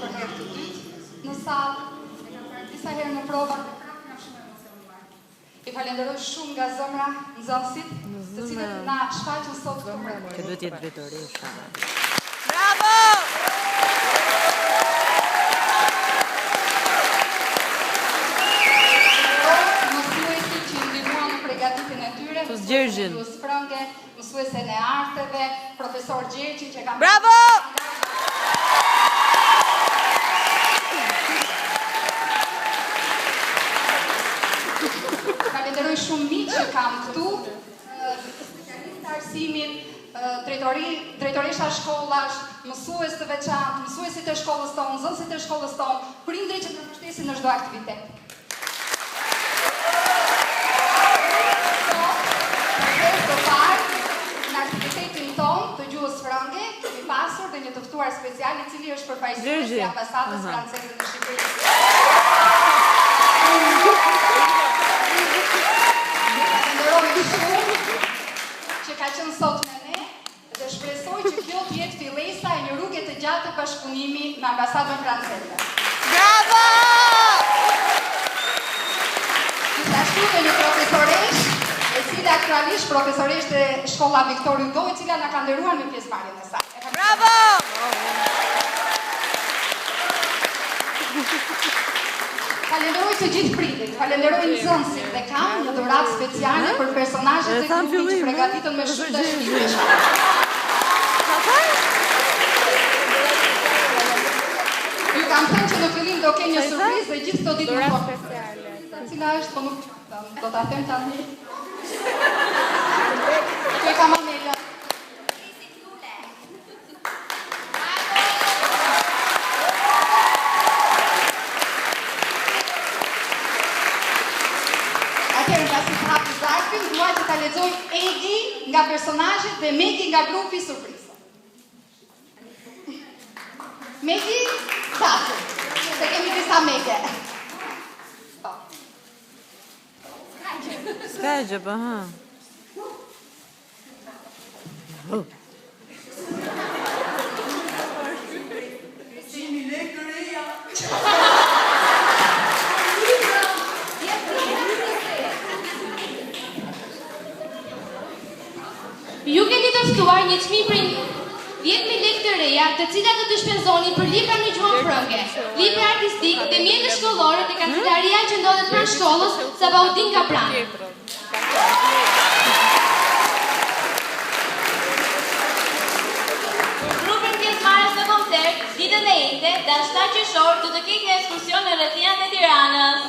për herë të dytë në sallë, e kam parë disa herë në prova dhe prapë jam shumë emocionuar. I falenderoj shumë nga zemra nxënësit, të cilët na shfaqën sot këtu. Që duhet jetë vitorisha. Bravo! Mësuesit që ndihmuan në përgatitjen e tyre, mësues Frënge, mësuesen e arteve, profesor Gjergji që kam. Bravo! Falenderoj shumë miq që kam këtu, specialistë arsimit, drejtoresha shkollash, mësues të veçantë, mësuesit e shkollës tonë, nxënësit e shkollës tonë, prindrit që na mbështesin në çdo aktivitet. Në aktivitetin tonë të gjuhës frënge, kemi pasur dhe një të ftuar special i cili është përfaqësues i ambasadës franceze në Shqipëri. Falenderoj shumë që ka qenë sot me ne dhe shpresoj që kjo të jetë fillesa e një rruge të gjatë të bashkëpunimi me ambasadën franceze. Bravo! Gjithashtu dhe një profesoresh, e cila aktualisht profesoresh të shkolla Viktor Hugo, e cila na ka nderuar me pjesëmarrjen e saj. Bravo! Falenderoj të gjithë prindërit, falenderoj nxënësit dhe kam një dhuratë speciale për personazhet e grupit që përgatitën me shumë dashuri. Ju kam thënë që në fillim do ke një surprizë dhe gjithë këto ditë më vonë. Cila është, po nuk do ta them tani. Kjo e kam Amelia. Dua që ta lexoj Egi nga personazhet dhe Megi nga grupi surprizë. Megi, datu, se kemi disa Mege. Ska gjë, po, ha. Ju keni të ftuar një çmim për 10.000 lekë të reja, të cilat do të shpenzoni për libra në gjuhën frënge, libra artistik dhe mjete shkollore te kancelaria që ndodhet pranë shkollës Sabaudin Kapran. Për grupin pjesëmarrës në koncert, ditën e njëjtë, datë 7 qershor, do të ketë një ekskursion në rrethinat e Tiranës.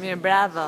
Mirë, bravo.